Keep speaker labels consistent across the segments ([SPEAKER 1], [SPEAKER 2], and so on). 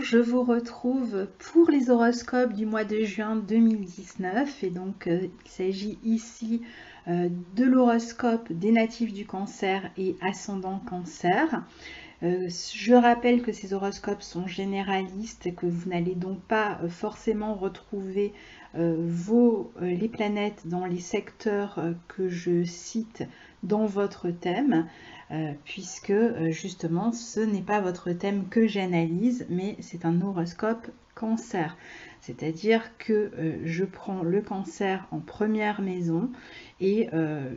[SPEAKER 1] je vous retrouve pour les horoscopes du mois de juin 2019 et donc il s'agit ici de l'horoscope des natifs du Cancer et ascendant Cancer. Je rappelle que ces horoscopes sont généralistes et que vous n'allez donc pas forcément retrouver les planètes dans les secteurs que je cite dans votre thème, puisque justement ce n'est pas votre thème que j'analyse, mais c'est un horoscope Cancer. C'est-à-dire que je prends le Cancer en première maison et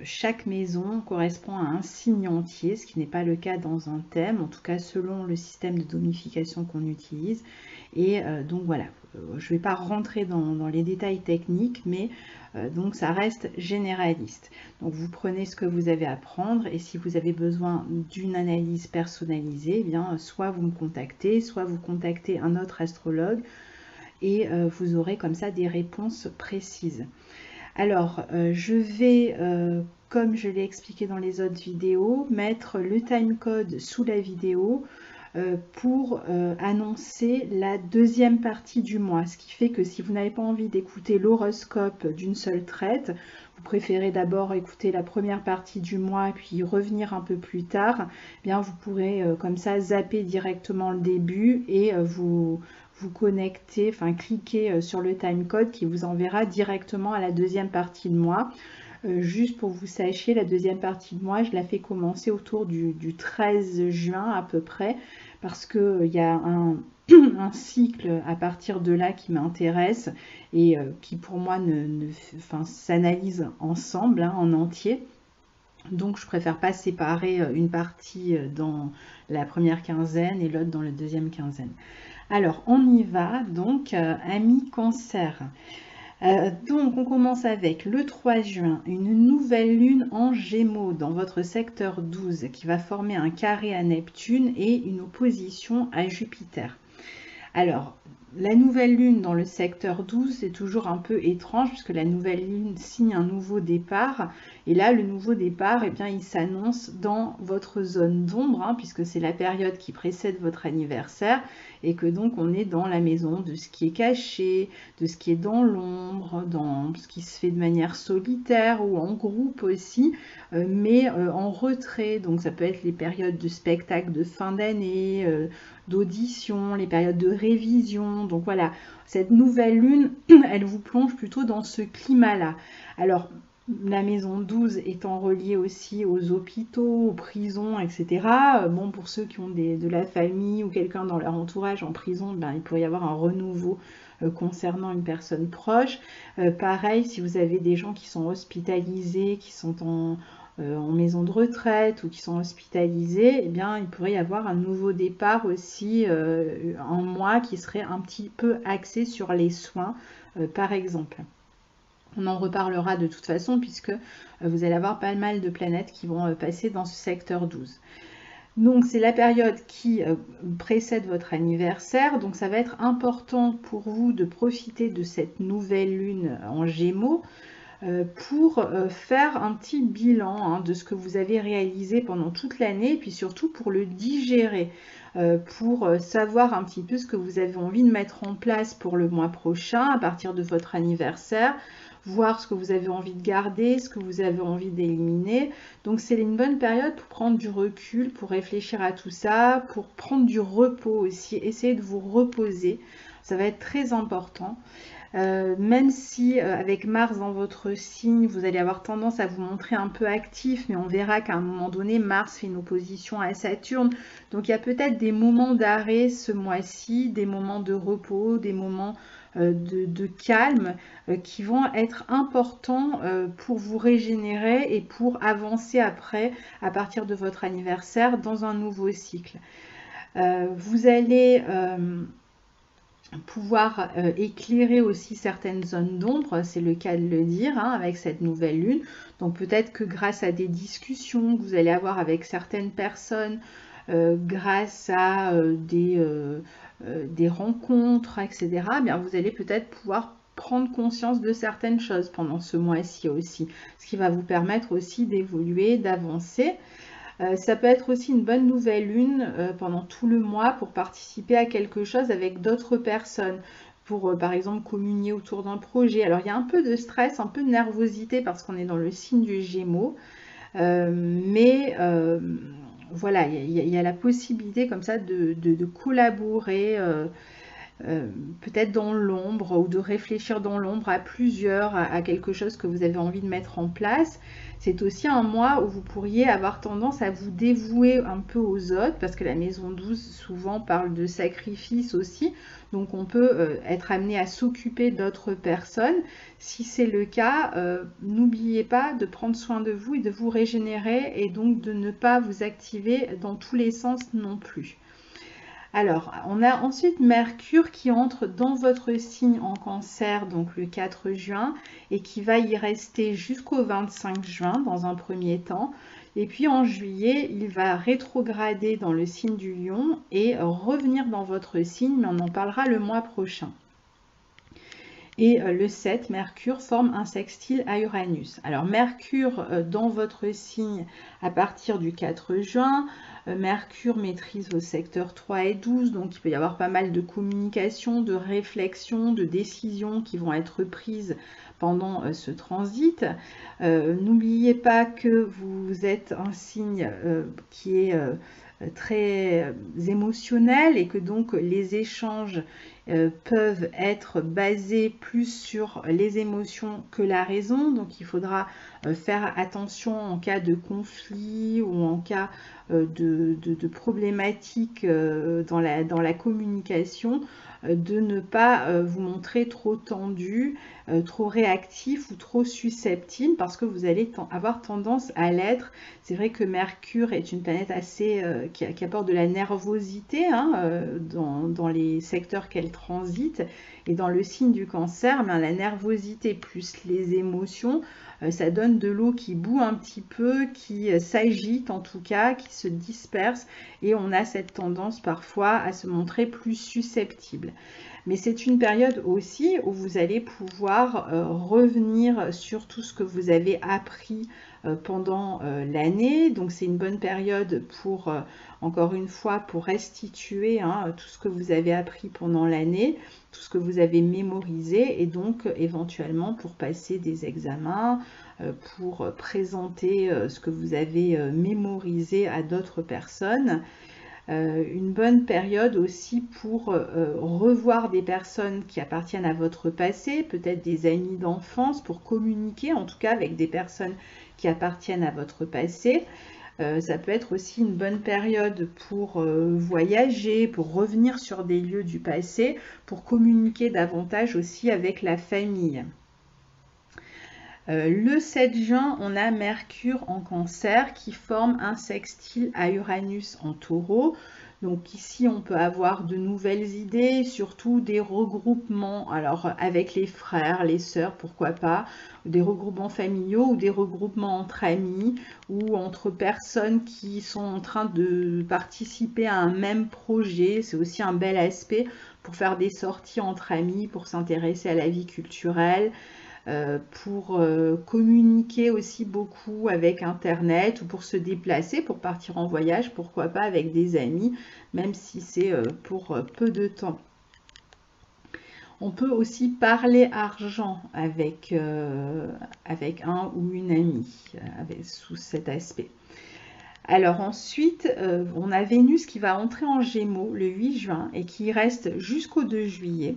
[SPEAKER 1] chaque maison correspond à un signe entier, ce qui n'est pas le cas dans un thème, en tout cas selon le système de domification qu'on utilise. Et donc voilà, je ne vais pas rentrer dans les détails techniques, mais donc ça reste généraliste. Donc vous prenez ce que vous avez à prendre et si vous avez besoin d'une analyse personnalisée, eh bien, soit vous me contactez, soit vous contactez un autre astrologue et vous aurez comme ça des réponses précises. Alors, je vais, comme je l'ai expliqué dans les autres vidéos, mettre le timecode sous la vidéo pour annoncer la deuxième partie du mois. Ce qui fait que si vous n'avez pas envie d'écouter l'horoscope d'une seule traite, vous préférez d'abord écouter la première partie du mois et puis revenir un peu plus tard, eh bien vous pourrez comme ça zapper directement le début et vous connecter, enfin cliquer sur le timecode qui vous enverra directement à la deuxième partie de mois. Juste pour que vous sachiez, la deuxième partie de mois, je la fais commencer autour du 13 juin à peu près, parce qu'il y a un cycle à partir de là qui m'intéresse et qui pour moi s'analyse ensemble, hein, en entier. Donc je préfère pas séparer une partie dans la première quinzaine et l'autre dans la deuxième quinzaine. Alors on y va, donc amis Cancer. Donc on commence avec le 3 juin, une nouvelle lune en Gémeaux dans votre secteur 12 qui va former un carré à Neptune et une opposition à Jupiter. Alors, la nouvelle lune dans le secteur 12, c'est toujours un peu étrange puisque la nouvelle lune signe un nouveau départ. Et là, le nouveau départ, eh bien, il s'annonce dans votre zone d'ombre, hein, puisque c'est la période qui précède votre anniversaire et que donc on est dans la maison de ce qui est caché, de ce qui est dans l'ombre, dans ce qui se fait de manière solitaire ou en groupe aussi, mais en retrait. Donc ça peut être les périodes de spectacle de fin d'année, d'audition, les périodes de révision. Donc voilà, cette nouvelle lune, elle vous plonge plutôt dans ce climat-là. Alors, la maison 12 étant reliée aussi aux hôpitaux, aux prisons, etc. Bon, pour ceux qui ont de la famille ou quelqu'un dans leur entourage en prison, ben, il pourrait y avoir un renouveau concernant une personne proche. Pareil, si vous avez des gens qui sont hospitalisés, qui sont en maison de retraite ou qui sont hospitalisés, eh bien, il pourrait y avoir un nouveau départ aussi en mois qui serait un petit peu axé sur les soins, par exemple. On en reparlera de toute façon puisque vous allez avoir pas mal de planètes qui vont passer dans ce secteur 12. Donc c'est la période qui précède votre anniversaire, donc ça va être important pour vous de profiter de cette nouvelle lune en Gémeaux pour faire un petit bilan, hein, de ce que vous avez réalisé pendant toute l'année et puis surtout pour le digérer, pour savoir un petit peu ce que vous avez envie de mettre en place pour le mois prochain à partir de votre anniversaire, voir ce que vous avez envie de garder, ce que vous avez envie d'éliminer. Donc c'est une bonne période pour prendre du recul, pour réfléchir à tout ça, pour prendre du repos aussi, essayer de vous reposer, ça va être très important. Même si avec Mars dans votre signe, vous allez avoir tendance à vous montrer un peu actif, mais on verra qu'à un moment donné, Mars fait une opposition à Saturne. Donc il y a peut-être des moments d'arrêt ce mois-ci, des moments de repos, des moments de calme qui vont être importants pour vous régénérer et pour avancer après, à partir de votre anniversaire, dans un nouveau cycle. Vous allez pouvoir éclairer aussi certaines zones d'ombre, c'est le cas de le dire, hein, avec cette nouvelle lune. Donc peut-être que grâce à des discussions que vous allez avoir avec certaines personnes, grâce à des rencontres, etc., bien, vous allez peut-être pouvoir prendre conscience de certaines choses pendant ce mois-ci aussi, ce qui va vous permettre aussi d'évoluer, d'avancer. Ça peut être aussi une bonne nouvelle lune pendant tout le mois pour participer à quelque chose avec d'autres personnes, pour par exemple communier autour d'un projet. Alors il y a un peu de stress, un peu de nervosité parce qu'on est dans le signe du Gémeaux, mais voilà, il y a la possibilité comme ça de collaborer. Peut-être dans l'ombre ou de réfléchir dans l'ombre à plusieurs, à quelque chose que vous avez envie de mettre en place. C'est aussi un mois où vous pourriez avoir tendance à vous dévouer un peu aux autres, parce que la maison 12 souvent parle de sacrifice aussi, donc on peut être amené à s'occuper d'autres personnes. Si c'est le cas, n'oubliez pas de prendre soin de vous et de vous régénérer, et donc de ne pas vous activer dans tous les sens non plus. Alors, on a ensuite Mercure qui entre dans votre signe en Cancer, donc le 4 juin, et qui va y rester jusqu'au 25 juin dans un premier temps. Et puis en juillet, il va rétrograder dans le signe du Lion et revenir dans votre signe, mais on en parlera le mois prochain. Et le 7, Mercure forme un sextile à Uranus. Alors Mercure dans votre signe à partir du 4 juin, Mercure maîtrise vos secteurs 3 et 12, donc il peut y avoir pas mal de communication, de réflexion, de décisions qui vont être prises pendant ce transit. N'oubliez pas que vous êtes un signe qui est très émotionnel et que donc les échanges peuvent être basés plus sur les émotions que la raison. Donc il faudra faire attention en cas de conflit ou en cas de problématiques dans la communication, de ne pas vous montrer trop tendu, trop réactif ou trop susceptible, parce que vous allez avoir tendance à l'être. C'est vrai que Mercure est une planète assez qui apporte de la nervosité dans les secteurs qu'elle transite, et dans le signe du Cancer, la nervosité plus les émotions, ça donne de l'eau qui bout un petit peu, qui s'agite en tout cas, qui se disperse, et on a cette tendance parfois à se montrer plus susceptible. Mais c'est une période aussi où vous allez pouvoir revenir sur tout ce que vous avez appris pendant l'année. Donc c'est une bonne période pour, encore une fois, pour restituer tout ce que vous avez appris pendant l'année, tout ce que vous avez mémorisé, et donc éventuellement pour passer des examens, pour présenter ce que vous avez mémorisé à d'autres personnes. Une bonne période aussi pour revoir des personnes qui appartiennent à votre passé, peut-être des amis d'enfance, pour communiquer en tout cas avec des personnes qui appartiennent à votre passé. Ça peut être aussi une bonne période pour voyager, pour revenir sur des lieux du passé, pour communiquer davantage aussi avec la famille. Le 7 juin, on a Mercure en Cancer qui forme un sextile à Uranus en Taureau. Donc ici, on peut avoir de nouvelles idées, surtout des regroupements, alors avec les frères, les sœurs, pourquoi pas, des regroupements familiaux ou des regroupements entre amis ou entre personnes qui sont en train de participer à un même projet. C'est aussi un bel aspect pour faire des sorties entre amis, pour s'intéresser à la vie culturelle. Pour communiquer aussi beaucoup avec Internet, ou pour se déplacer, pour partir en voyage, pourquoi pas avec des amis, même si c'est pour peu de temps. On peut aussi parler argent avec un ou une amie sous cet aspect. Alors ensuite, on a Vénus qui va entrer en Gémeaux le 8 juin et qui reste jusqu'au 2 juillet.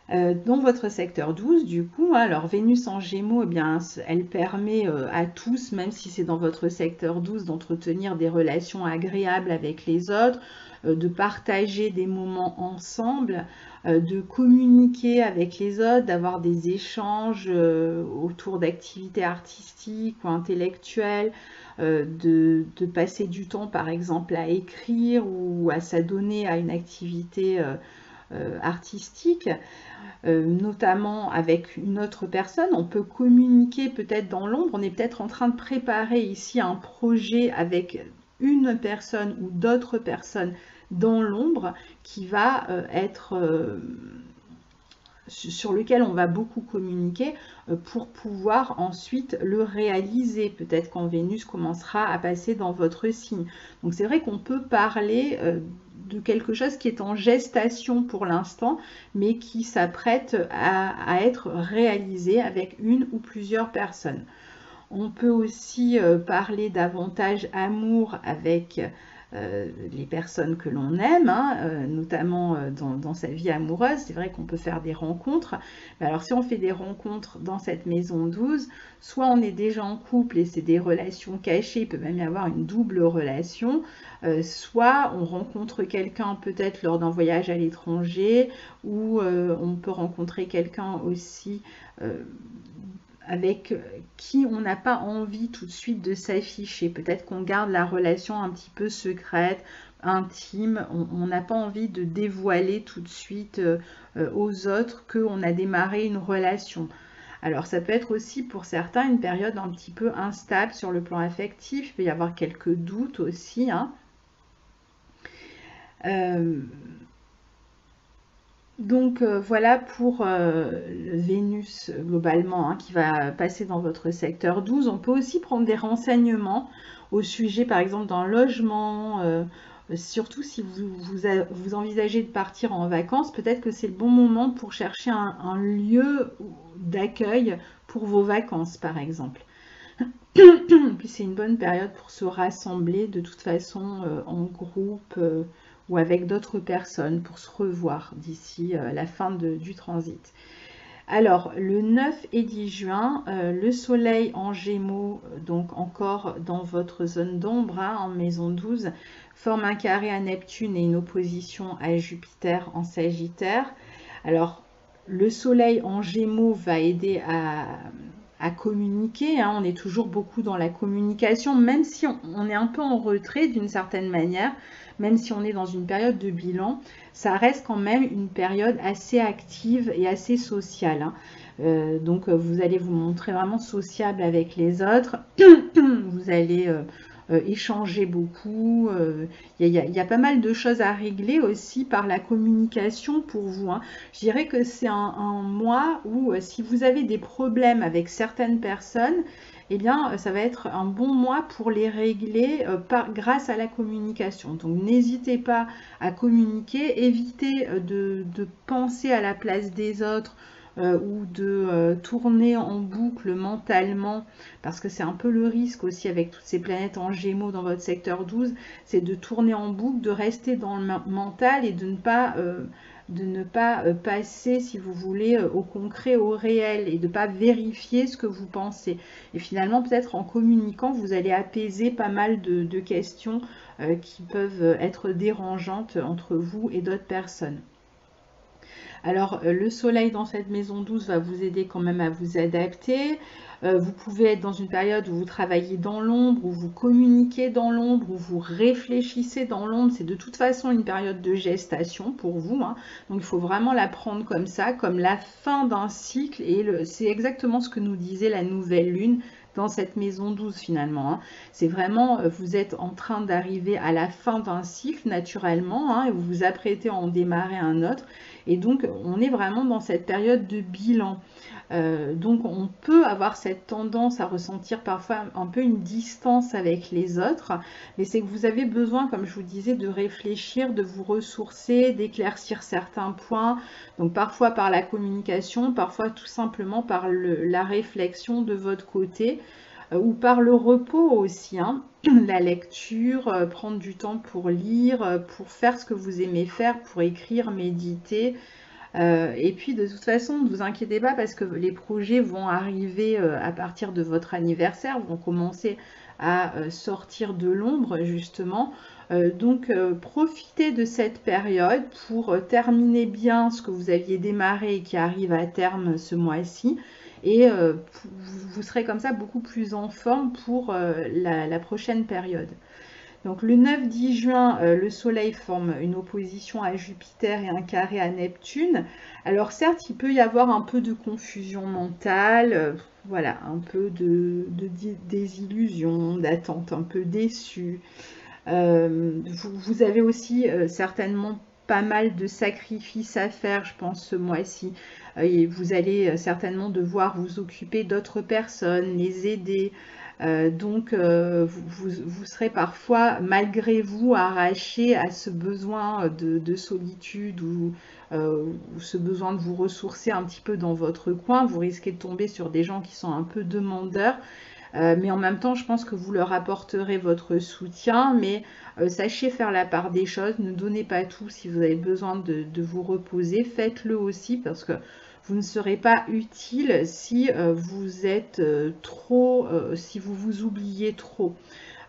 [SPEAKER 1] Dans votre secteur 12, du coup, alors Vénus en Gémeaux, eh bien, elle permet à tous, même si c'est dans votre secteur 12, d'entretenir des relations agréables avec les autres, de partager des moments ensemble, de communiquer avec les autres, d'avoir des échanges autour d'activités artistiques ou intellectuelles, de passer du temps par exemple à écrire ou à s'adonner à une activité artistique. Notamment avec une autre personne, on peut communiquer peut-être dans l'ombre, on est peut-être en train de préparer ici un projet avec une personne ou d'autres personnes dans l'ombre qui va être sur lequel on va beaucoup communiquer pour pouvoir ensuite le réaliser. Peut-être quand Vénus commencera à passer dans votre signe. Donc c'est vrai qu'on peut parler de quelque chose qui est en gestation pour l'instant, mais qui s'apprête à être réalisé avec une ou plusieurs personnes. On peut aussi parler davantage amour avec les personnes que l'on aime, hein, notamment dans sa vie amoureuse. C'est vrai qu'on peut faire des rencontres. Mais alors si on fait des rencontres dans cette maison 12, soit on est déjà en couple et c'est des relations cachées, il peut même y avoir une double relation, soit on rencontre quelqu'un peut-être lors d'un voyage à l'étranger, ou on peut rencontrer quelqu'un aussi avec qui on n'a pas envie tout de suite de s'afficher. Peut-être qu'on garde la relation un petit peu secrète, intime. On n'a pas envie de dévoiler tout de suite aux autres qu'on a démarré une relation. Alors ça peut être aussi pour certains une période un petit peu instable sur le plan affectif. Il peut y avoir quelques doutes aussi, hein. Donc voilà pour Vénus globalement, hein, qui va passer dans votre secteur 12. On peut aussi prendre des renseignements au sujet par exemple d'un logement, surtout si vous envisagez de partir en vacances, peut-être que c'est le bon moment pour chercher un lieu d'accueil pour vos vacances par exemple. Puis c'est une bonne période pour se rassembler de toute façon en groupe ou avec d'autres personnes pour se revoir d'ici la fin du transit. Alors, le 9 et 10 juin, le soleil en Gémeaux, donc encore dans votre zone d'ombre, hein, en maison 12, forme un carré à Neptune et une opposition à Jupiter en Sagittaire. Alors, le soleil en Gémeaux va aider à communiquer, hein. On est toujours beaucoup dans la communication, même si on est un peu en retrait d'une certaine manière, même si on est dans une période de bilan, ça reste quand même une période assez active et assez sociale, hein. Donc vous allez vous montrer vraiment sociable avec les autres, vous allez échanger beaucoup, il y a pas mal de choses à régler aussi par la communication pour vous, hein. Je dirais que c'est un mois où si vous avez des problèmes avec certaines personnes, eh bien, ça va être un bon mois pour les régler grâce à la communication. Donc, n'hésitez pas à communiquer, évitez de penser à la place des autres ou de tourner en boucle mentalement, parce que c'est un peu le risque aussi avec toutes ces planètes en Gémeaux dans votre secteur 12, c'est de tourner en boucle, de rester dans le mental et de ne pas passer, si vous voulez, au concret, au réel, et de ne pas vérifier ce que vous pensez. Et finalement, peut-être en communiquant, vous allez apaiser pas mal de questions qui peuvent être dérangeantes entre vous et d'autres personnes. Alors, le soleil dans cette maison 12 va vous aider quand même à vous adapter. Vous pouvez être dans une période où vous travaillez dans l'ombre, où vous communiquez dans l'ombre, où vous réfléchissez dans l'ombre. C'est de toute façon une période de gestation pour vous, hein. Donc, il faut vraiment la prendre comme ça, comme la fin d'un cycle. Et c'est exactement ce que nous disait la nouvelle lune dans cette maison 12 finalement, hein. C'est vraiment, vous êtes en train d'arriver à la fin d'un cycle naturellement, hein, et vous vous apprêtez à en démarrer un autre. Et donc, on est vraiment dans cette période de bilan. Donc, on peut avoir cette tendance à ressentir parfois un peu une distance avec les autres, mais c'est que vous avez besoin, comme je vous disais, de réfléchir, de vous ressourcer, d'éclaircir certains points. Donc, parfois par la communication, parfois tout simplement par la réflexion de votre côté, ou par le repos aussi, hein. La lecture, prendre du temps pour lire, pour faire ce que vous aimez faire, pour écrire, méditer. Et puis de toute façon, ne vous inquiétez pas parce que les projets vont arriver à partir de votre anniversaire, vont commencer à sortir de l'ombre justement. Donc profitez de cette période pour terminer bien ce que vous aviez démarré et qui arrive à terme ce mois-ci. Et vous serez comme ça beaucoup plus en forme pour la prochaine période. Donc le 9-10 juin, le soleil forme une opposition à Jupiter et un carré à Neptune. Alors certes, il peut y avoir un peu de confusion mentale, voilà, un peu de désillusion, d'attente un peu déçue. Vous avez aussi certainement pas mal de sacrifices à faire, je pense, ce mois-ci. et vous allez certainement devoir vous occuper d'autres personnes, les aider. Donc, vous serez parfois, malgré vous, arraché à ce besoin de solitude ou ce besoin de vous ressourcer un petit peu dans votre coin. Vous risquez de tomber sur des gens qui sont un peu demandeurs. Mais en même temps, je pense que vous leur apporterez votre soutien, mais sachez faire la part des choses, ne donnez pas tout. Si vous avez besoin de vous reposer, faites-le aussi, parce que vous ne serez pas utile si vous êtes si vous vous oubliez trop.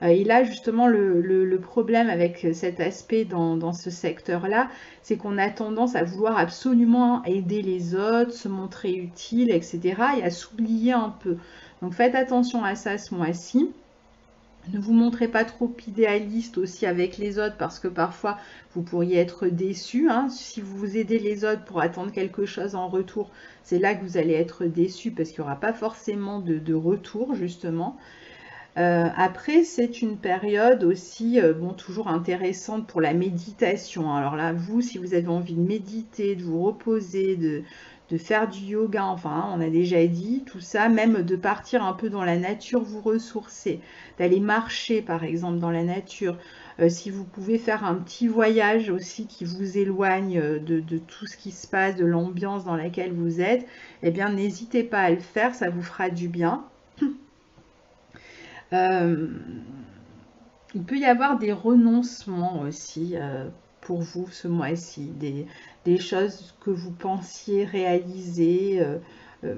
[SPEAKER 1] Et là, justement, le problème avec cet aspect dans ce secteur-là, c'est qu'on a tendance à vouloir absolument aider les autres, se montrer utile, etc. et à s'oublier un peu. Donc faites attention à ça ce mois-ci. Ne vous montrez pas trop idéaliste aussi avec les autres, parce que parfois vous pourriez être déçu. Hein. Si vous aidez les autres pour attendre quelque chose en retour, c'est là que vous allez être déçu, parce qu'il n'y aura pas forcément de retour justement. Après, c'est une période aussi, bon, toujours intéressante pour la méditation. Alors là, vous, si vous avez envie de méditer, de vous reposer, de faire du yoga, enfin, on a déjà dit tout ça, même de partir un peu dans la nature, vous ressourcer, d'aller marcher par exemple dans la nature. Si vous pouvez faire un petit voyage aussi qui vous éloigne de tout ce qui se passe, de l'ambiance dans laquelle vous êtes, eh bien, n'hésitez pas à le faire, ça vous fera du bien. Il peut y avoir des renoncements aussi pour vous ce mois-ci, des choses que vous pensiez réaliser, que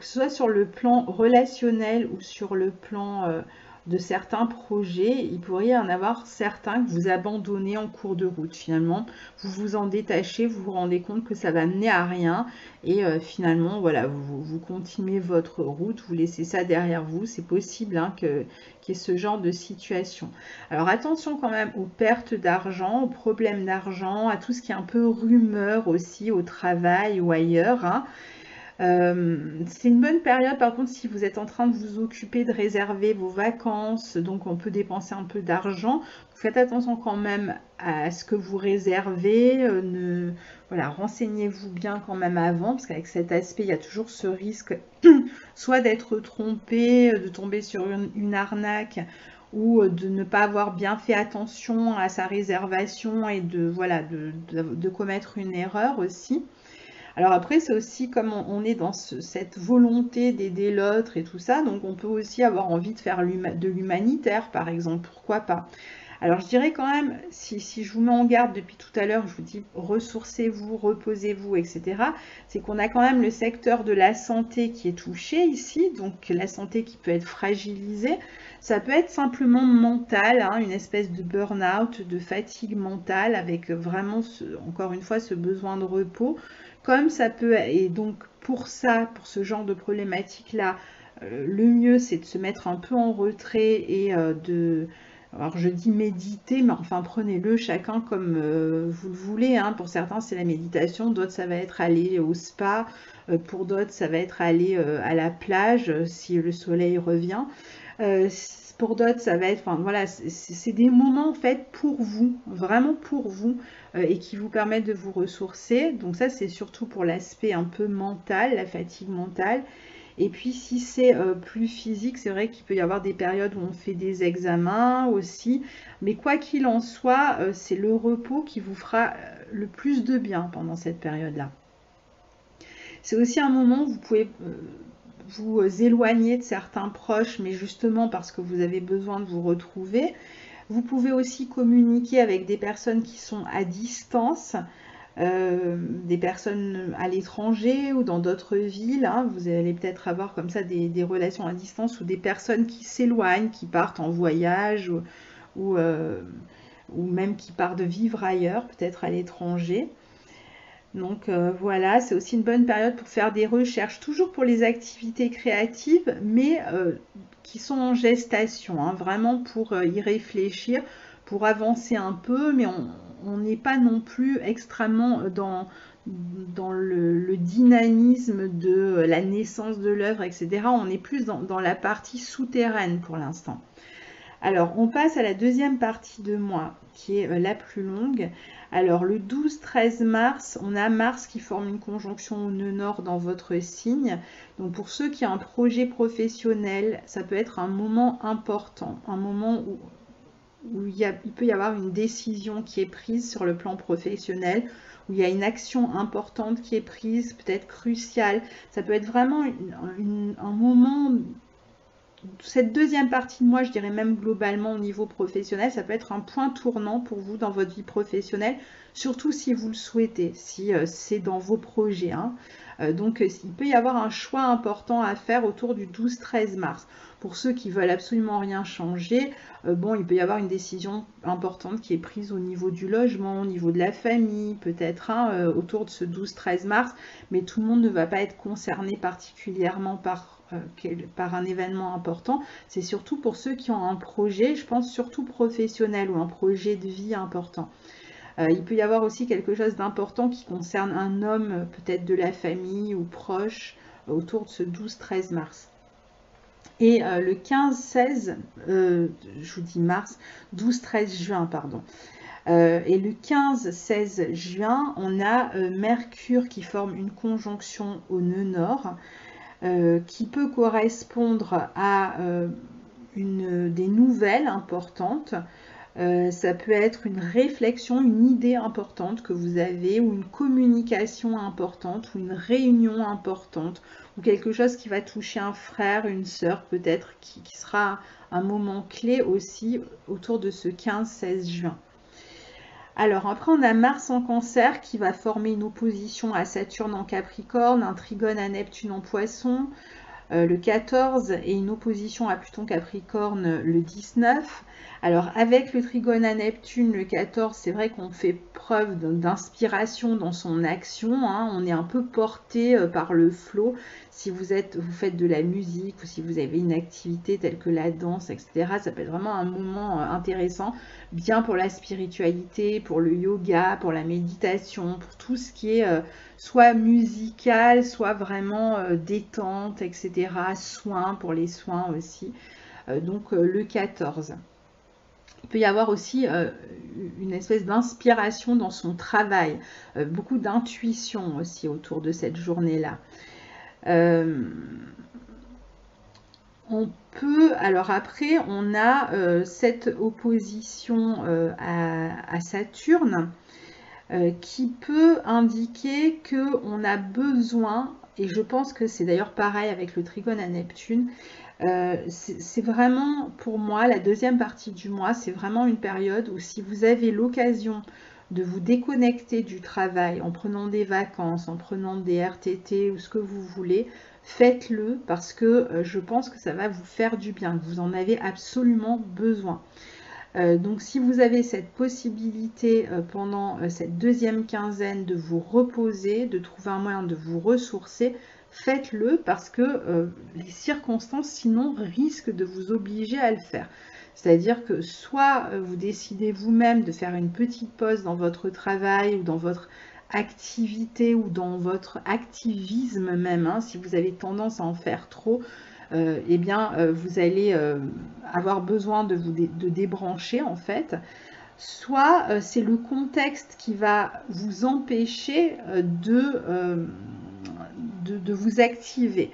[SPEAKER 1] ce soit sur le plan relationnel ou sur le plan de certains projets. Il pourrait y en avoir certains que vous abandonnez en cours de route. Finalement, vous vous en détachez, vous vous rendez compte que ça va mener à rien, et finalement, voilà, vous continuez votre route, vous laissez ça derrière vous. C'est possible hein, qu'il y ait ce genre de situation. Alors attention quand même aux pertes d'argent, aux problèmes d'argent, à tout ce qui est un peu rumeur aussi au travail ou ailleurs. Hein. C'est une bonne période par contre si vous êtes en train de vous occuper de réserver vos vacances, donc on peut dépenser un peu d'argent. Faites attention quand même à ce que vous réservez, voilà, renseignez-vous bien quand même avant, parce qu'avec cet aspect il y a toujours ce risque soit d'être trompé, de tomber sur une arnaque, ou de ne pas avoir bien fait attention à sa réservation et voilà, de commettre une erreur aussi. Alors après, c'est aussi comme on est dans cette volonté d'aider l'autre et tout ça, donc on peut aussi avoir envie de faire de l'humanitaire, par exemple, pourquoi pas. Alors je dirais quand même, si je vous mets en garde depuis tout à l'heure, je vous dis ressourcez-vous, reposez-vous, etc. C'est qu'on a quand même le secteur de la santé qui est touché ici, donc la santé qui peut être fragilisée. Ça peut être simplement mental, hein, une espèce de burn-out, de fatigue mentale, avec vraiment, encore une fois, ce besoin de repos. Comme ça peut, et donc pour ça, pour ce genre de problématique-là, le mieux c'est de se mettre un peu en retrait et alors je dis méditer, mais enfin prenez-le chacun comme vous le voulez. Hein. Pour certains c'est la méditation, d'autres ça va être aller au spa, pour d'autres ça va être aller à la plage si le soleil revient. Pour d'autres, ça va être, enfin voilà, c'est des moments en fait pour vous, vraiment pour vous, et qui vous permettent de vous ressourcer. Donc ça, c'est surtout pour l'aspect un peu mental, la fatigue mentale. Et puis si c'est plus physique, c'est vrai qu'il peut y avoir des périodes où on fait des examens aussi. Mais quoi qu'il en soit, c'est le repos qui vous fera le plus de bien pendant cette période-là. C'est aussi un moment où vous pouvez vous éloigner de certains proches, mais justement parce que vous avez besoin de vous retrouver. Vous pouvez aussi communiquer avec des personnes qui sont à distance, des personnes à l'étranger ou dans d'autres villes. Hein. Vous allez peut-être avoir comme ça des relations à distance, ou des personnes qui s'éloignent, qui partent en voyage, ou même qui partent vivre ailleurs, peut-être à l'étranger. Donc voilà, c'est aussi une bonne période pour faire des recherches, toujours pour les activités créatives, mais qui sont en gestation, hein, vraiment pour y réfléchir, pour avancer un peu, mais on n'est pas non plus extrêmement dans le dynamisme de la naissance de l'œuvre, etc. On est plus dans la partie souterraine pour l'instant. Alors, on passe à la deuxième partie de mois, qui est la plus longue. Alors, le 12-13 mars, on a Mars qui forme une conjonction au nœud nord dans votre signe. Donc, pour ceux qui ont un projet professionnel, ça peut être un moment important, un moment où il peut y avoir une décision qui est prise sur le plan professionnel, où il y a une action importante qui est prise, peut-être cruciale. Ça peut être vraiment un moment... Cette deuxième partie de moi, je dirais même globalement au niveau professionnel, ça peut être un point tournant pour vous dans votre vie professionnelle, surtout si vous le souhaitez, si c'est dans vos projets. Hein. Donc, il peut y avoir un choix important à faire autour du 12-13 mars. Pour ceux qui veulent absolument rien changer, bon, il peut y avoir une décision importante qui est prise au niveau du logement, au niveau de la famille, peut-être hein, autour de ce 12-13 mars, mais tout le monde ne va pas être concerné particulièrement par un événement important. C'est surtout pour ceux qui ont un projet, je pense surtout professionnel ou un projet de vie important. Il peut y avoir aussi quelque chose d'important qui concerne un homme, peut-être de la famille ou proche, autour de ce 12-13 mars. Et le 15-16, je vous dis mars, 12-13 juin, pardon. Et le 15-16 juin, on a Mercure qui forme une conjonction au nœud nord, qui peut correspondre à des nouvelles importantes. Ça peut être une réflexion, une idée importante que vous avez, ou une communication importante, ou une réunion importante, ou quelque chose qui va toucher un frère, une sœur peut-être, qui sera un moment clé aussi autour de ce 15-16 juin. Alors après, on a Mars en Cancer qui va former une opposition à Saturne en Capricorne, un trigone à Neptune en Poisson, le 14 et une opposition à Pluton Capricorne le 19. Alors avec le trigone à Neptune le 14, c'est vrai qu'on fait preuve d'inspiration dans son action, hein. On est un peu porté par le flot. Si vous faites de la musique ou si vous avez une activité telle que la danse, etc., ça peut être vraiment un moment intéressant, bien pour la spiritualité, pour le yoga, pour la méditation, pour tout ce qui est soit musical, soit vraiment détente, etc. Soins, pour les soins aussi. Donc le 14. Il peut y avoir aussi une espèce d'inspiration dans son travail, beaucoup d'intuition aussi autour de cette journée-là. On peut, alors après, on a cette opposition à Saturne qui peut indiquer qu'on a besoin, et je pense que c'est d'ailleurs pareil avec le trigone à Neptune, c'est vraiment pour moi la deuxième partie du mois, c'est vraiment une période où si vous avez l'occasion de vous déconnecter du travail en prenant des vacances, en prenant des RTT ou ce que vous voulez, faites-le parce que je pense que ça va vous faire du bien, que vous en avez absolument besoin. Donc si vous avez cette possibilité pendant cette deuxième quinzaine de vous reposer, de trouver un moyen de vous ressourcer, faites-le parce que les circonstances sinon risquent de vous obliger à le faire. C'est-à-dire que soit vous décidez vous-même de faire une petite pause dans votre travail ou dans votre activité ou dans votre activisme même, hein, si vous avez tendance à en faire trop, eh bien vous allez avoir besoin de débrancher en fait. Soit c'est le contexte qui va vous empêcher de vous activer.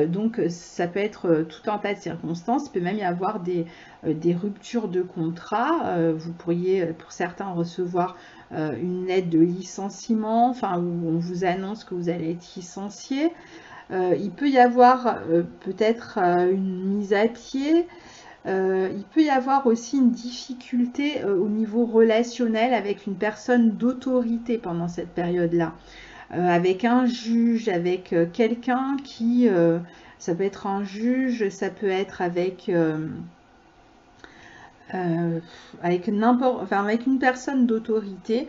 [SPEAKER 1] Donc ça peut être tout un tas de circonstances, il peut même y avoir des ruptures de contrat. Vous pourriez pour certains recevoir une lettre de licenciement, enfin où on vous annonce que vous allez être licencié. Il peut y avoir peut-être une mise à pied. Il peut y avoir aussi une difficulté au niveau relationnel avec une personne d'autorité pendant cette période-là. Avec un juge, avec quelqu'un qui... ça peut être un juge, ça peut être avec une personne d'autorité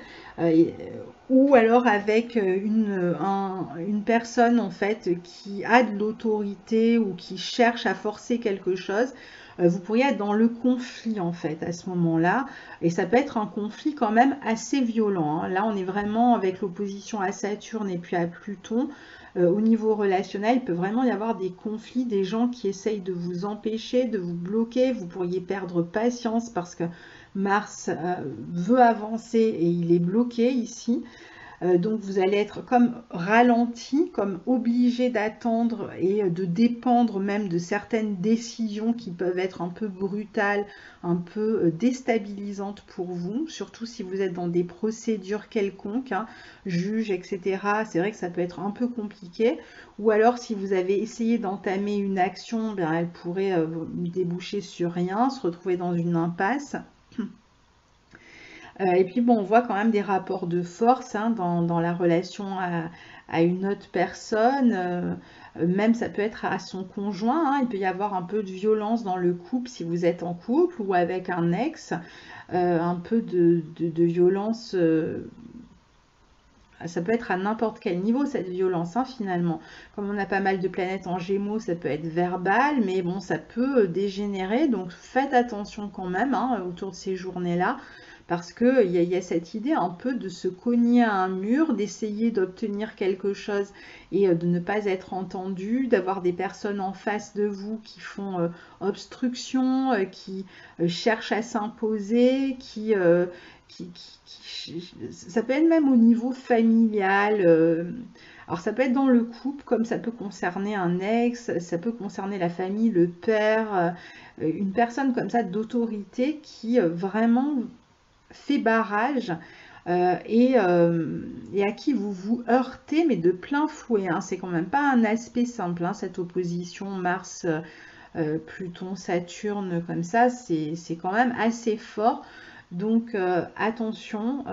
[SPEAKER 1] ou alors avec une personne en fait qui a de l'autorité ou qui cherche à forcer quelque chose. Vous pourriez être dans le conflit en fait à ce moment-là et ça peut être un conflit quand même assez violent, hein. Là on est vraiment avec l'opposition à Saturne et puis à Pluton. Au niveau relationnel, il peut vraiment y avoir des conflits, des gens qui essayent de vous empêcher, de vous bloquer. Vous pourriez perdre patience parce que Mars veut avancer et il est bloqué ici. Donc vous allez être comme ralenti, comme obligé d'attendre et de dépendre même de certaines décisions qui peuvent être un peu brutales, un peu déstabilisantes pour vous, surtout si vous êtes dans des procédures quelconques, hein, juges, etc. C'est vrai que ça peut être un peu compliqué. Ou alors si vous avez essayé d'entamer une action, bien, elle pourrait déboucher sur rien, se retrouver dans une impasse. Et puis bon, on voit quand même des rapports de force hein, dans la relation à une autre personne. Même ça peut être à son conjoint. Hein, il peut y avoir un peu de violence dans le couple si vous êtes en couple ou avec un ex. Un peu de violence. Ça peut être à n'importe quel niveau cette violence hein, finalement. Comme on a pas mal de planètes en Gémeaux, ça peut être verbal, mais bon, ça peut dégénérer. Donc faites attention quand même hein, autour de ces journées-là. Parce qu'il y a cette idée un peu de se cogner à un mur, d'essayer d'obtenir quelque chose et de ne pas être entendu, d'avoir des personnes en face de vous qui font obstruction, qui cherchent à s'imposer, ça peut être même au niveau familial. Alors ça peut être dans le couple, comme ça peut concerner un ex, ça peut concerner la famille, le père, une personne comme ça d'autorité qui vraiment fait barrage et à qui vous vous heurtez, mais de plein fouet. Hein. C'est quand même pas un aspect simple, hein, cette opposition Mars, Pluton, Saturne, comme ça, c'est quand même assez fort. Donc attention,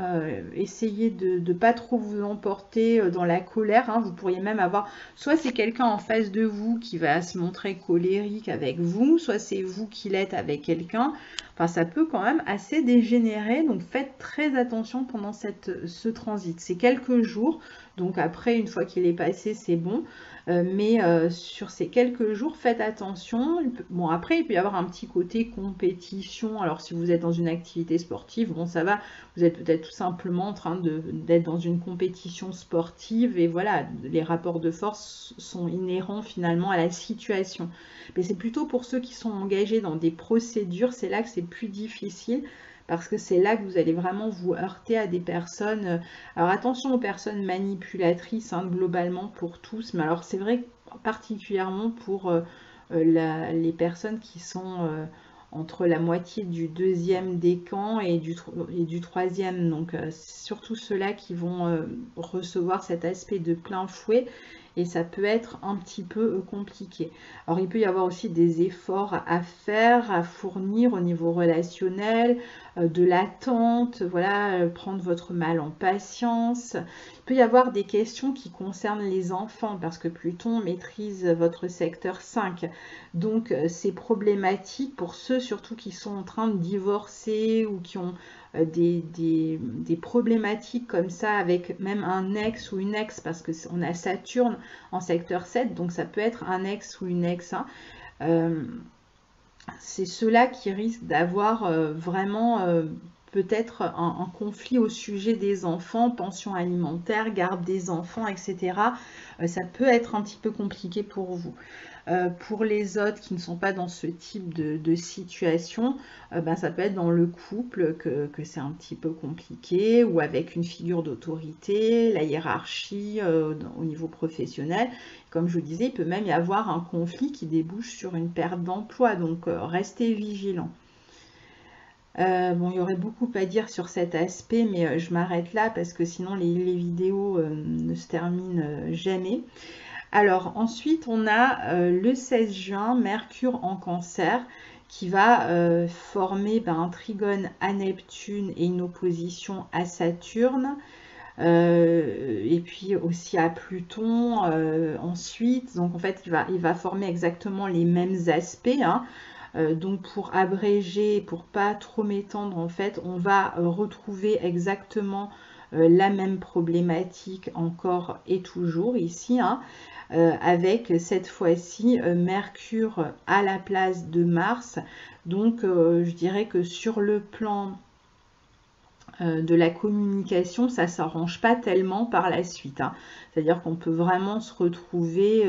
[SPEAKER 1] essayez de ne pas trop vous emporter dans la colère. Hein. Vous pourriez même avoir, soit c'est quelqu'un en face de vous qui va se montrer colérique avec vous, soit c'est vous qui l'êtes avec quelqu'un. Enfin, ça peut quand même assez dégénérer. Donc faites très attention pendant ce transit. C'est quelques jours. Donc après, une fois qu'il est passé, c'est bon. Mais sur ces quelques jours, faites attention. Bon, après, il peut y avoir un petit côté compétition. Alors, si vous êtes dans une activité sportive, bon, ça va. Vous êtes peut-être tout simplement en train d'être dans une compétition sportive. Et voilà, les rapports de force sont inhérents finalement à la situation. Mais c'est plutôt pour ceux qui sont engagés dans des procédures, c'est là que c'est plus difficile. Parce que c'est là que vous allez vraiment vous heurter à des personnes. Alors attention aux personnes manipulatrices, hein, globalement pour tous. Mais alors c'est vrai particulièrement pour les personnes qui sont entre la moitié du deuxième décan et du troisième. Donc surtout ceux-là qui vont recevoir cet aspect de plein fouet. Et ça peut être un petit peu compliqué. Alors il peut y avoir aussi des efforts à faire, à fournir au niveau relationnel, de l'attente, voilà, prendre votre mal en patience. Il peut y avoir des questions qui concernent les enfants parce que Pluton maîtrise votre secteur 5. Donc c'est problématique pour ceux surtout qui sont en train de divorcer ou qui ont des problématiques comme ça avec même un ex ou une ex parce qu'on a Saturne en secteur 7, donc ça peut être un ex ou une ex. Hein. C'est ceux-là qui risquent d'avoir vraiment peut-être un conflit au sujet des enfants, pension alimentaire, garde des enfants, etc. Ça peut être un petit peu compliqué pour vous. Pour les autres qui ne sont pas dans ce type de situation, ben, ça peut être dans le couple que c'est un petit peu compliqué ou avec une figure d'autorité, la hiérarchie au niveau professionnel. Comme je vous disais, il peut même y avoir un conflit qui débouche sur une perte d'emploi, donc restez vigilants. Bon, il y aurait beaucoup à dire sur cet aspect, mais je m'arrête là parce que sinon les vidéos ne se terminent jamais. Alors ensuite, on a le 16 juin, Mercure en Cancer, qui va former un trigone à Neptune et une opposition à Saturne. Et puis aussi à Pluton ensuite. Donc en fait, il va former exactement les mêmes aspects. Hein. Donc pour abréger, pour pas trop m'étendre, en fait, on va retrouver exactement la même problématique encore et toujours ici. Hein. Avec cette fois-ci Mercure à la place de Mars. Donc je dirais que sur le plan de la communication, ça s'arrange pas tellement par la suite, hein. C'est-à-dire qu'on peut vraiment se retrouver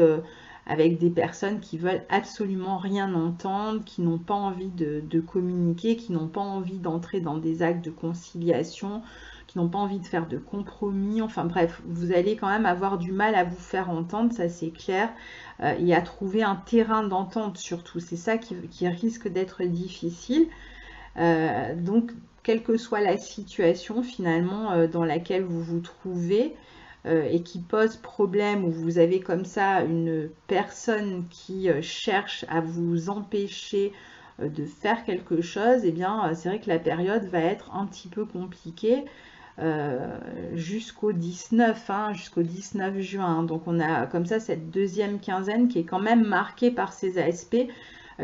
[SPEAKER 1] avec des personnes qui veulent absolument rien entendre, qui n'ont pas envie de communiquer, qui n'ont pas envie d'entrer dans des actes de conciliation, qui n'ont pas envie de faire de compromis. Enfin bref, vous allez quand même avoir du mal à vous faire entendre, ça c'est clair, et à trouver un terrain d'entente surtout. C'est ça qui risque d'être difficile. Donc, quelle que soit la situation finalement dans laquelle vous vous trouvez et qui pose problème, ou vous avez comme ça une personne qui cherche à vous empêcher de faire quelque chose, eh bien c'est vrai que la période va être un petit peu compliquée jusqu'au 19, hein, jusqu'au 19 juin. Donc on a comme ça cette deuxième quinzaine qui est quand même marquée par ces aspects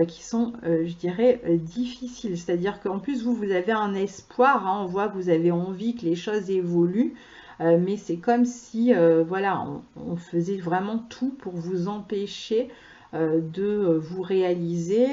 [SPEAKER 1] qui sont, je dirais, difficiles. C'est-à-dire qu'en plus, vous avez un espoir, hein, on voit que vous avez envie que les choses évoluent, mais c'est comme si, voilà, on faisait vraiment tout pour vous empêcher de vous réaliser.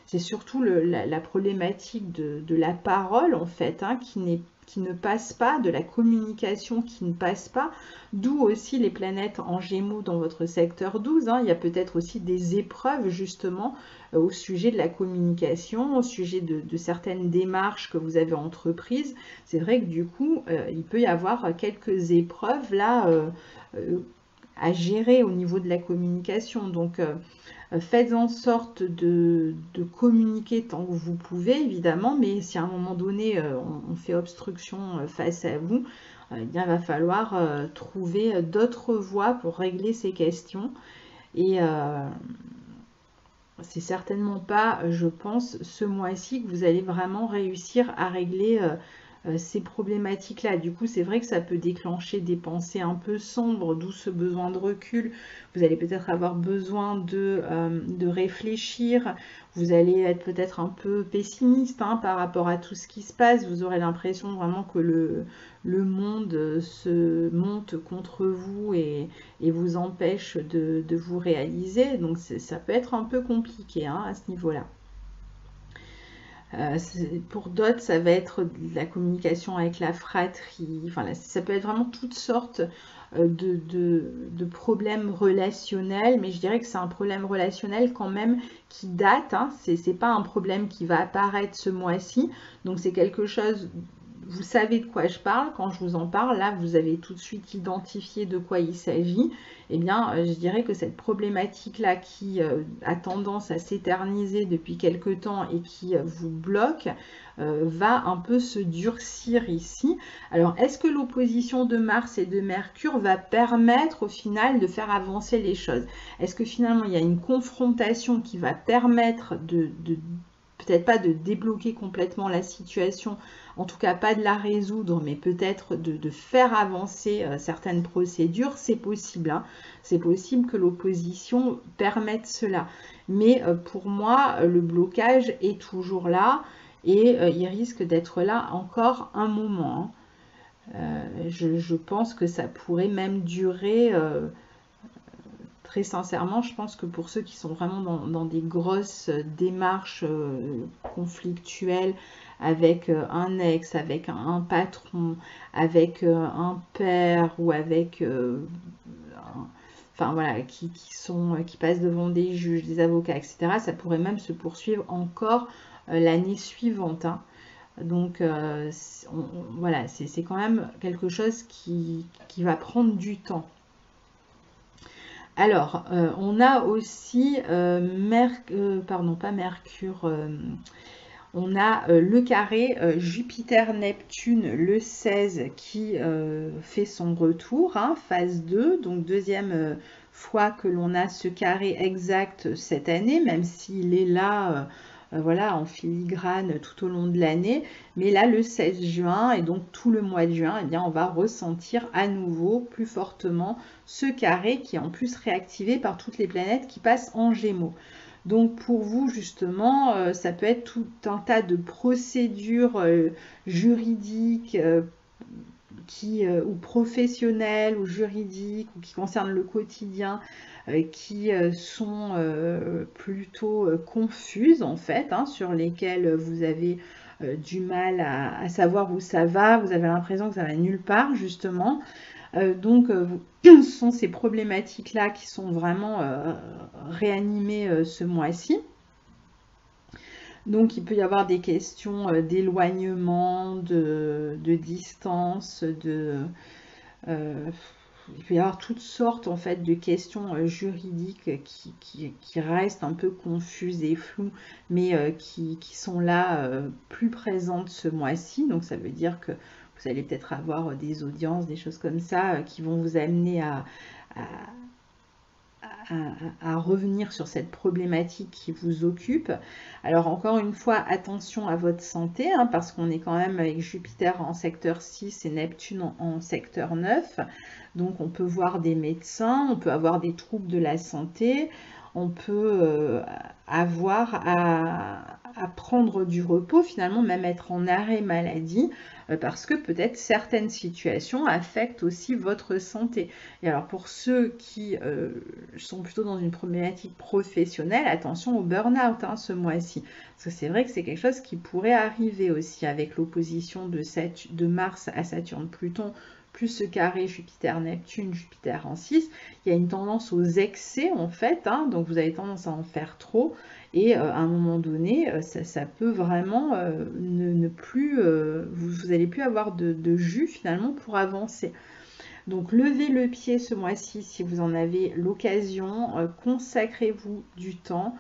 [SPEAKER 1] C'est surtout la problématique de la parole, en fait, hein, qui ne passe pas, de la communication qui ne passe pas, d'où aussi les planètes en Gémeaux dans votre secteur 12, hein. Il y a peut-être aussi des épreuves justement au sujet de la communication, au sujet de certaines démarches que vous avez entreprises. C'est vrai que du coup, il peut y avoir quelques épreuves là à gérer au niveau de la communication. Donc, faites en sorte de communiquer tant que vous pouvez, évidemment, mais si à un moment donné, on fait obstruction face à vous, eh bien, il va falloir trouver d'autres voies pour régler ces questions. Et c'est certainement pas, je pense, ce mois-ci que vous allez vraiment réussir à régler ces problématiques-là. Du coup, c'est vrai que ça peut déclencher des pensées un peu sombres, d'où ce besoin de recul. Vous allez peut-être avoir besoin de réfléchir. Vous allez être peut-être un peu pessimiste hein, par rapport à tout ce qui se passe. Vous aurez l'impression vraiment que le monde se monte contre vous et vous empêche de vous réaliser. Donc ça peut être un peu compliqué hein, à ce niveau-là. Pour d'autres, ça va être de la communication avec la fratrie. Enfin, là, ça peut être vraiment toutes sortes de problèmes relationnels, mais je dirais que c'est un problème relationnel quand même qui date. Hein. C'est pas un problème qui va apparaître ce mois-ci. Donc c'est quelque chose. Vous savez de quoi je parle, quand je vous en parle, là vous avez tout de suite identifié de quoi il s'agit, eh bien je dirais que cette problématique-là qui a tendance à s'éterniser depuis quelque temps et qui vous bloque, va un peu se durcir ici. Alors est-ce que l'opposition de Mars et de Mercure va permettre au final de faire avancer les choses? Est-ce que finalement il y a une confrontation qui va permettre peut-être pas de débloquer complètement la situation, en tout cas pas de la résoudre, mais peut-être de faire avancer certaines procédures, c'est possible. Hein. C'est possible que l'opposition permette cela. Mais pour moi, le blocage est toujours là et il risque d'être là encore un moment. Hein. Je pense que ça pourrait même durer... Très sincèrement, je pense que pour ceux qui sont vraiment dans des grosses démarches conflictuelles avec un ex, avec un patron, avec un père ou avec... enfin voilà, qui passent devant des juges, des avocats, etc., ça pourrait même se poursuivre encore l'année suivante. Hein. Donc voilà, c'est quand même quelque chose qui va prendre du temps. Alors, on a aussi, pardon, pas Mercure, on a le carré Jupiter-Neptune le 16 qui fait son retour, hein, phase 2, donc deuxième fois que l'on a ce carré exact cette année, même s'il est là voilà, en filigrane tout au long de l'année. Mais là, le 16 juin et donc tout le mois de juin, eh bien, on va ressentir à nouveau plus fortement ce carré qui est en plus réactivé par toutes les planètes qui passent en Gémeaux. Donc pour vous justement, ça peut être tout un tas de procédures juridiques ou professionnelles ou juridiques ou qui concernent le quotidien qui sont plutôt confuses en fait, hein, sur lesquelles vous avez du mal à savoir où ça va, vous avez l'impression que ça va nulle part justement. Donc ce sont ces problématiques-là qui sont vraiment réanimées ce mois-ci. Donc il peut y avoir des questions d'éloignement, de distance, il peut y avoir toutes sortes en fait de questions juridiques qui restent un peu confuses et floues, mais qui sont là plus présentes ce mois-ci. Donc ça veut dire que vous allez peut-être avoir des audiences, des choses comme ça, qui vont vous amener à, à revenir sur cette problématique qui vous occupe. Alors encore une fois, attention à votre santé, hein, parce qu'on est quand même avec Jupiter en secteur 6 et Neptune en secteur 9. Donc on peut voir des médecins, on peut avoir des troubles de la santé, on peut avoir à prendre du repos, finalement même être en arrêt maladie, parce que peut-être certaines situations affectent aussi votre santé. Et alors pour ceux qui sont plutôt dans une problématique professionnelle, attention au burn-out hein, ce mois-ci. Parce que c'est vrai que c'est quelque chose qui pourrait arriver aussi avec l'opposition de Mars à Saturne-Pluton, plus ce carré Jupiter-Neptune, Jupiter en 6, il y a une tendance aux excès en fait, hein, donc vous avez tendance à en faire trop, et à un moment donné, ça peut vraiment ne plus, vous n'allez plus avoir de jus finalement pour avancer. Donc levez le pied ce mois-ci si vous en avez l'occasion, consacrez-vous du temps.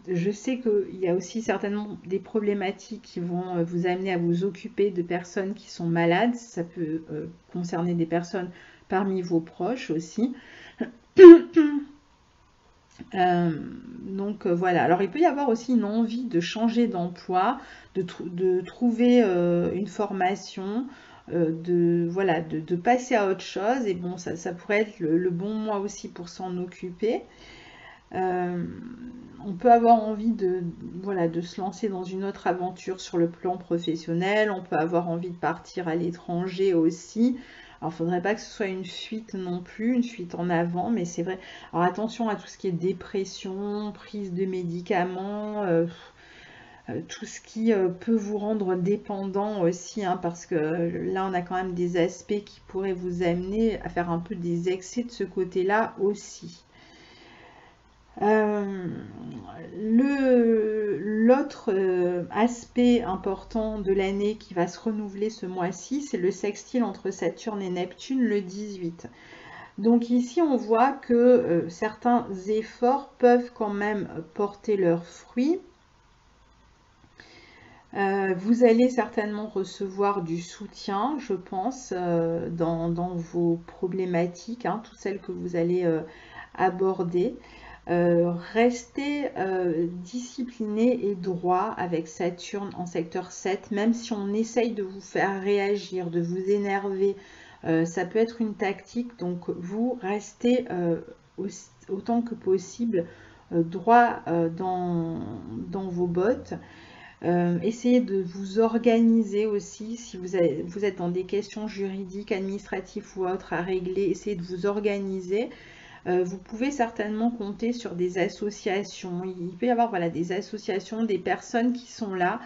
[SPEAKER 1] Je sais qu'il y a aussi certainement des problématiques qui vont vous amener à vous occuper de personnes qui sont malades. Ça peut concerner des personnes parmi vos proches aussi. Donc voilà, alors il peut y avoir aussi une envie de changer d'emploi, de trouver une formation, de passer à autre chose. Et bon, ça pourrait être le bon mois aussi pour s'en occuper. On peut avoir envie de se lancer dans une autre aventure sur le plan professionnel, on peut avoir envie de partir à l'étranger aussi. Alors, il ne faudrait pas que ce soit une fuite non plus, une fuite en avant, mais c'est vrai. Alors, attention à tout ce qui est dépression, prise de médicaments, tout ce qui peut vous rendre dépendant aussi, hein, parce que là, on a quand même des aspects qui pourraient vous amener à faire un peu des excès de ce côté-là aussi. L'autre aspect important de l'année qui va se renouveler ce mois-ci, c'est le sextile entre Saturne et Neptune le 18. Donc ici, on voit que certains efforts peuvent quand même porter leurs fruits. Vous allez certainement recevoir du soutien, je pense, dans vos problématiques, hein, toutes celles que vous allez aborder. Restez discipliné et droit avec Saturne en secteur 7, même si on essaye de vous faire réagir, de vous énerver, ça peut être une tactique, donc vous restez autant que possible droit dans vos bottes. Essayez de vous organiser aussi si vous êtes dans des questions juridiques, administratives ou autres à régler, essayez de vous organiser. Vous pouvez certainement compter sur des associations. Il peut y avoir des associations, des personnes qui sont là,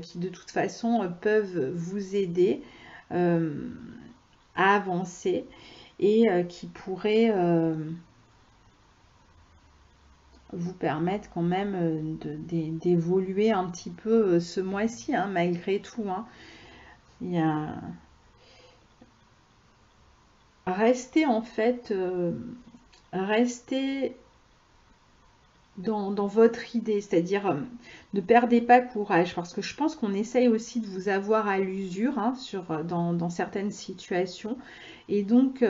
[SPEAKER 1] qui de toute façon peuvent vous aider à avancer et qui pourraient vous permettre quand même d'évoluer un petit peu ce mois-ci, hein, malgré tout. Hein. Il y a... Restez en fait... Restez dans votre idée, c'est-à-dire ne perdez pas courage, parce que je pense qu'on essaye aussi de vous avoir à l'usure hein, dans certaines situations. Et donc,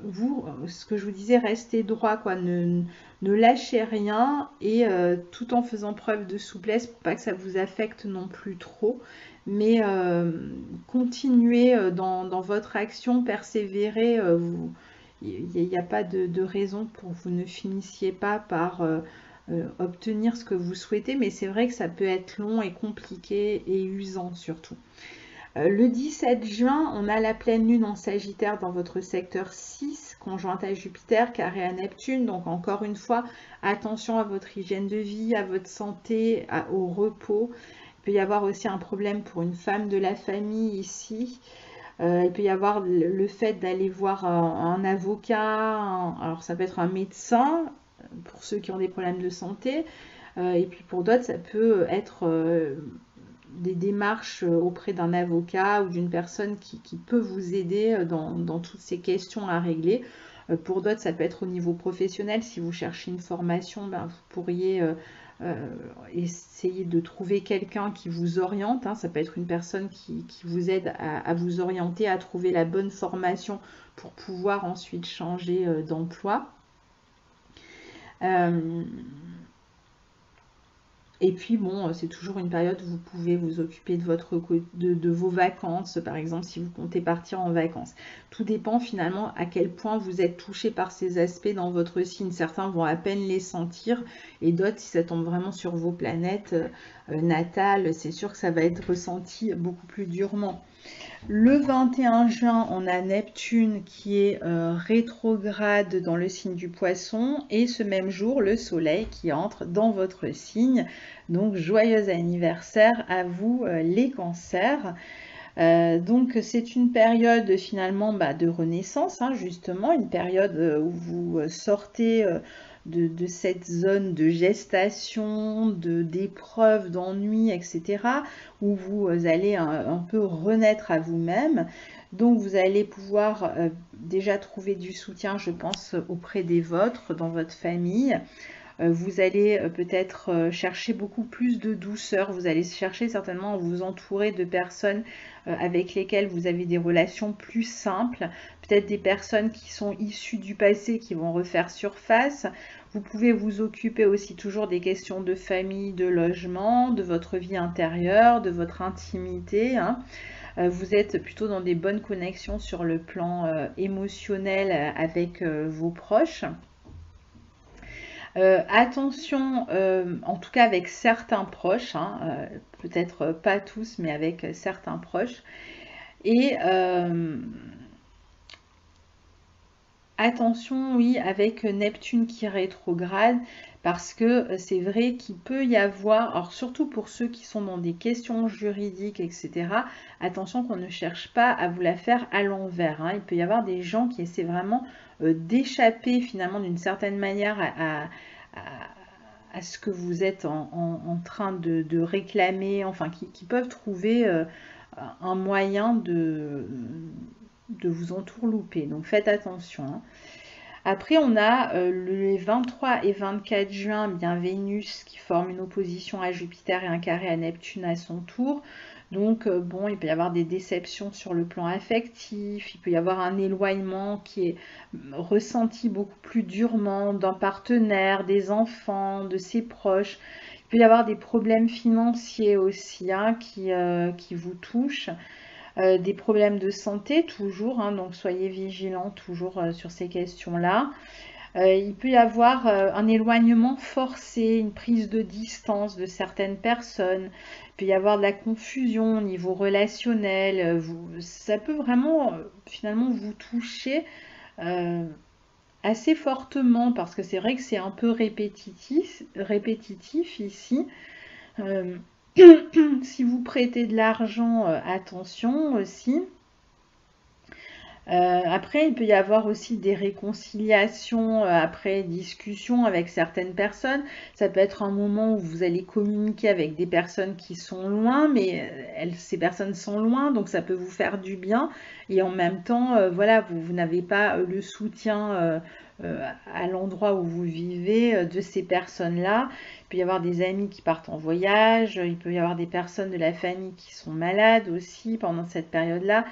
[SPEAKER 1] vous, ce que je vous disais, restez droit, quoi, ne lâchez rien, et tout en faisant preuve de souplesse pour pas que ça vous affecte non plus trop. Mais continuez dans votre action, persévérez, il n'y a pas de raison pour que vous ne finissiez pas par obtenir ce que vous souhaitez, mais c'est vrai que ça peut être long et compliqué et usant surtout. Le 17 juin, on a la pleine lune en Sagittaire dans votre secteur 6, conjointe à Jupiter, carré à Neptune. Donc encore une fois, attention à votre hygiène de vie, à votre santé, au repos. Il peut y avoir aussi un problème pour une femme de la famille ici. Il peut y avoir le fait d'aller voir un avocat, alors ça peut être un médecin, pour ceux qui ont des problèmes de santé. Et puis pour d'autres, ça peut être des démarches auprès d'un avocat ou d'une personne qui peut vous aider dans toutes ces questions à régler. Pour d'autres, ça peut être au niveau professionnel. Si vous cherchez une formation, ben, vous pourriez essayer de trouver quelqu'un qui vous oriente. Ça peut être une personne qui vous aide à vous orienter, à trouver la bonne formation pour pouvoir ensuite changer d'emploi. Et puis bon, c'est toujours une période où vous pouvez vous occuper de vos vacances, par exemple si vous comptez partir en vacances. Tout dépend finalement à quel point vous êtes touché par ces aspects dans votre signe. Certains vont à peine les sentir et d'autres, si ça tombe vraiment sur vos planètes natales, c'est sûr que ça va être ressenti beaucoup plus durement. Le 21 juin, on a Neptune qui est rétrograde dans le signe du Poisson et ce même jour, le Soleil qui entre dans votre signe. Donc, joyeux anniversaire à vous les Cancers. Donc, c'est une période finalement de renaissance, justement, une période où vous sortez de cette zone de gestation, d'épreuves, d'ennui, etc., où vous allez un peu renaître à vous-même. Donc vous allez pouvoir déjà trouver du soutien, je pense, auprès des vôtres, dans votre famille. Vous allez peut-être chercher beaucoup plus de douceur. Vous allez chercher certainement à vous entourer de personnes avec lesquelles vous avez des relations plus simples. Peut-être des personnes qui sont issues du passé qui vont refaire surface. Vous pouvez vous occuper aussi toujours des questions de famille, de logement, de votre vie intérieure, de votre intimité. Vous êtes plutôt dans des bonnes connexions sur le plan émotionnel avec vos proches. Attention, en tout cas avec certains proches, peut-être pas tous, mais avec certains proches. Et attention, oui, avec Neptune qui rétrograde, parce que c'est vrai qu'il peut y avoir, alors surtout pour ceux qui sont dans des questions juridiques, etc., attention qu'on ne cherche pas à vous la faire à l'envers. Il peut y avoir des gens qui essaient vraiment d'échapper finalement d'une certaine manière à ce que vous êtes en train de réclamer, enfin qui peuvent trouver un moyen de vous entourlouper. Donc faites attention. Après, on a les 23 et 24 juin, bien Vénus qui forme une opposition à Jupiter et un carré à Neptune à son tour. Donc, bon, il peut y avoir des déceptions sur le plan affectif, il peut y avoir un éloignement qui est ressenti beaucoup plus durement d'un partenaire, des enfants, de ses proches. Il peut y avoir des problèmes financiers aussi qui vous touchent. Des problèmes de santé toujours, donc soyez vigilants toujours sur ces questions-là. Il peut y avoir un éloignement forcé, une prise de distance de certaines personnes. Il peut y avoir de la confusion au niveau relationnel. Ça peut vraiment finalement vous toucher assez fortement parce que c'est vrai que c'est un peu répétitif ici. Si vous prêtez de l'argent, attention aussi. Après, il peut y avoir aussi des réconciliations après discussion avec certaines personnes. Ça peut être un moment où vous allez communiquer avec des personnes qui sont loin, mais ces personnes sont loin, donc ça peut vous faire du bien. Et en même temps, voilà, vous n'avez pas le soutien à l'endroit où vous vivez de ces personnes-là. Il peut y avoir des amis qui partent en voyage, il peut y avoir des personnes de la famille qui sont malades aussi pendant cette période-là.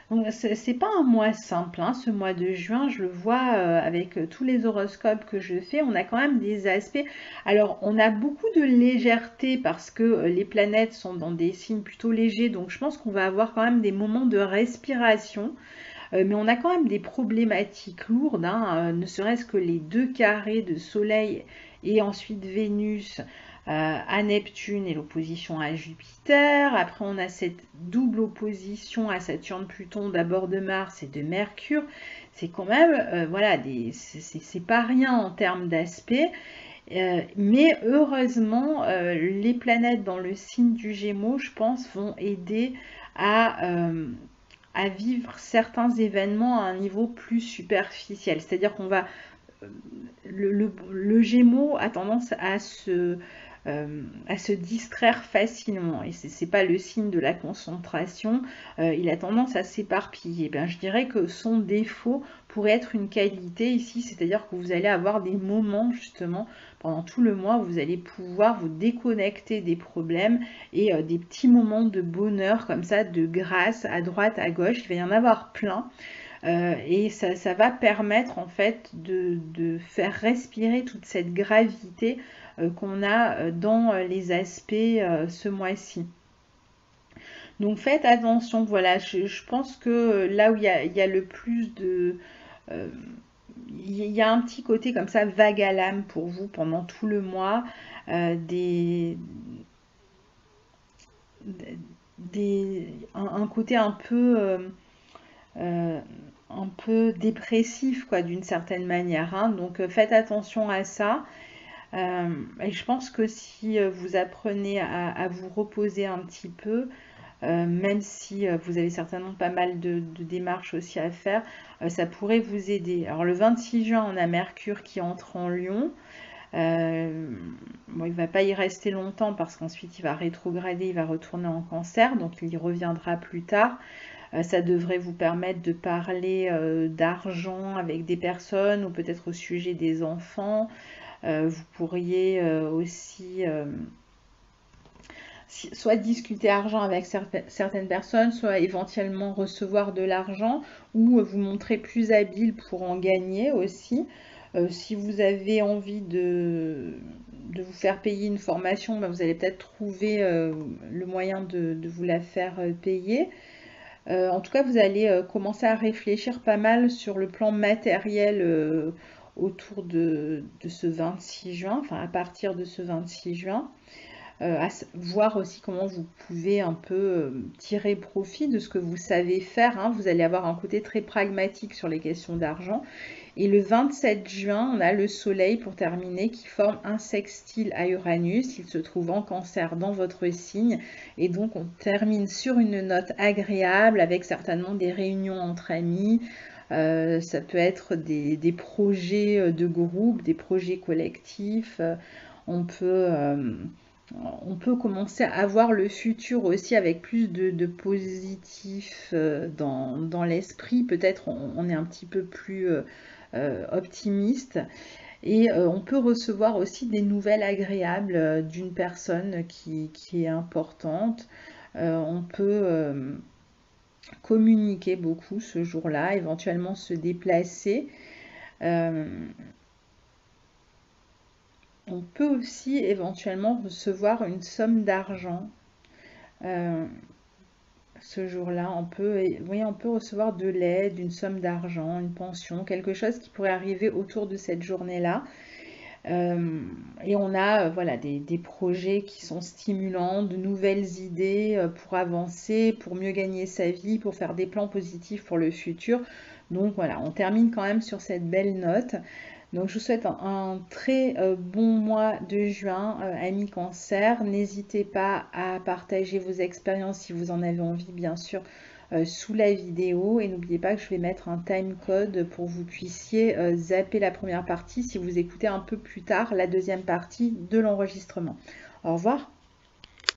[SPEAKER 1] Donc c'est pas un mois simple, ce mois de juin, je le vois avec tous les horoscopes que je fais, on a quand même des aspects. Alors on a beaucoup de légèreté parce que les planètes sont dans des signes plutôt légers, donc je pense qu'on va avoir quand même des moments de respiration. mais on a quand même des problématiques lourdes, hein, ne serait-ce que les 2 carrés de Soleil et ensuite Vénus à Neptune et l'opposition à Jupiter. Après, on a cette double opposition à Saturne-Pluton, d'abord de Mars et de Mercure. C'est quand même, voilà, c'est pas rien en termes d'aspect. Mais heureusement, les planètes dans le signe du Gémeaux, je pense, vont aider à vivre certains événements à un niveau plus superficiel. C'est-à-dire qu'on va... Le Gémeaux a tendance à se distraire facilement, et c'est pas le signe de la concentration. Il a tendance à s'éparpiller. Ben, je dirais que son défaut pourrait être une qualité ici, c'est-à-dire que vous allez avoir des moments justement pendant tout le mois où vous allez pouvoir vous déconnecter des problèmes et des petits moments de bonheur comme ça, de grâce à droite, à gauche. Il va y en avoir plein. Et ça va permettre en fait de faire respirer toute cette gravité qu'on a dans les aspects ce mois-ci. Donc faites attention, voilà, je pense que là où il y a le plus de... il y a un petit côté comme ça vague à l'âme pour vous pendant tout le mois, un côté un peu dépressif quoi d'une certaine manière, hein. Donc faites attention à ça. Et je pense que si vous apprenez à vous reposer un petit peu, même si vous avez certainement pas mal de démarches aussi à faire, ça pourrait vous aider. Alors le 26 juin, on a Mercure qui entre en Lion. Bon, il ne va pas y rester longtemps parce qu'ensuite il va rétrograder, il va retourner en Cancer, donc il y reviendra plus tard. Ça devrait vous permettre de parler d'argent avec des personnes ou peut-être au sujet des enfants. Vous pourriez aussi soit discuter argent avec certaines personnes, soit éventuellement recevoir de l'argent ou vous montrer plus habile pour en gagner aussi. Si vous avez envie de vous faire payer une formation, ben vous allez peut-être trouver le moyen de vous la faire payer. En tout cas, vous allez commencer à réfléchir pas mal sur le plan matériel autour de ce 26 juin, enfin à partir de ce 26 juin. À voir aussi comment vous pouvez un peu tirer profit de ce que vous savez faire, hein. Vous allez avoir un côté très pragmatique sur les questions d'argent. Et le 27 juin, on a le Soleil pour terminer qui forme un sextile à Uranus. Il se trouve en Cancer dans votre signe. Et donc on termine sur une note agréable avec certainement des réunions entre amis. Ça peut être des projets de groupe, des projets collectifs. On peut commencer à voir le futur aussi avec plus de positif dans l'esprit. Peut-être on est un petit peu plus optimiste. Et on peut recevoir aussi des nouvelles agréables d'une personne qui est importante. On peut communiquer beaucoup ce jour-là, éventuellement se déplacer. On peut aussi éventuellement recevoir une somme d'argent ce jour-là. On peut recevoir de l'aide, une somme d'argent, une pension, quelque chose qui pourrait arriver autour de cette journée-là. Et on a voilà, des projets qui sont stimulants, de nouvelles idées pour avancer, pour mieux gagner sa vie, pour faire des plans positifs pour le futur. Donc voilà, on termine quand même sur cette belle note. Donc je vous souhaite un très bon mois de juin, amis Cancer. N'hésitez pas à partager vos expériences si vous en avez envie, bien sûr, sous la vidéo. Et n'oubliez pas que je vais mettre un timecode pour que vous puissiez zapper la première partie si vous écoutez un peu plus tard la deuxième partie de l'enregistrement. Au revoir.